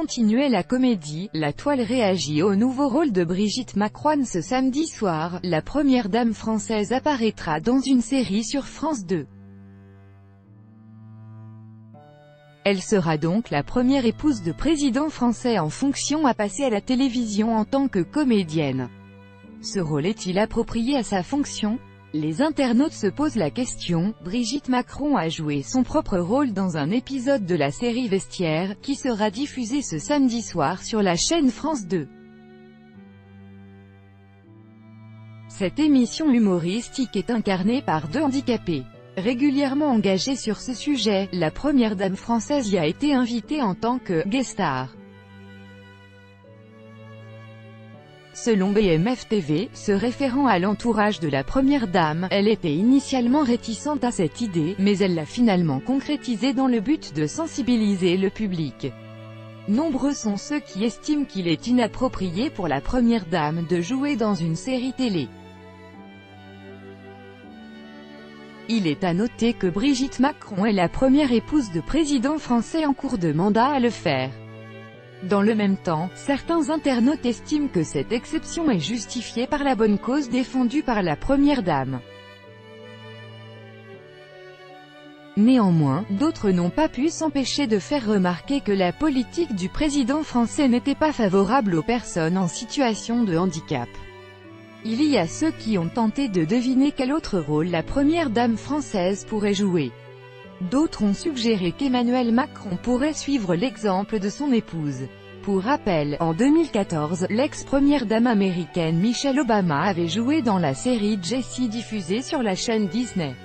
continuer la comédie, la toile réagit au nouveau rôle de Brigitte Macron ce samedi soir. La première dame française apparaîtra dans une série sur France 2. Elle sera donc la première épouse de président français en fonction à passer à la télévision en tant que comédienne. Ce rôle est-il approprié à sa fonction? Les internautes se posent la question. Brigitte Macron a joué son propre rôle dans un épisode de la série Vestiaire, qui sera diffusé ce samedi soir sur la chaîne France 2. Cette émission humoristique est incarnée par deux handicapés. Régulièrement engagée sur ce sujet, la première dame française y a été invitée en tant que « guest star ». Selon BMF TV, se référant à l'entourage de la première dame, elle était initialement réticente à cette idée, mais elle l'a finalement concrétisée dans le but de sensibiliser le public. Nombreux sont ceux qui estiment qu'il est inapproprié pour la première dame de jouer dans une série télé. Il est à noter que Brigitte Macron est la première épouse de président français en cours de mandat à le faire. Dans le même temps, certains internautes estiment que cette exception est justifiée par la bonne cause défendue par la première dame. Néanmoins, d'autres n'ont pas pu s'empêcher de faire remarquer que la politique du président français n'était pas favorable aux personnes en situation de handicap. Il y a ceux qui ont tenté de deviner quel autre rôle la première dame française pourrait jouer. D'autres ont suggéré qu'Emmanuel Macron pourrait suivre l'exemple de son épouse. Pour rappel, en 2014, l'ex-première dame américaine Michelle Obama avait joué dans la série Jessie diffusée sur la chaîne Disney.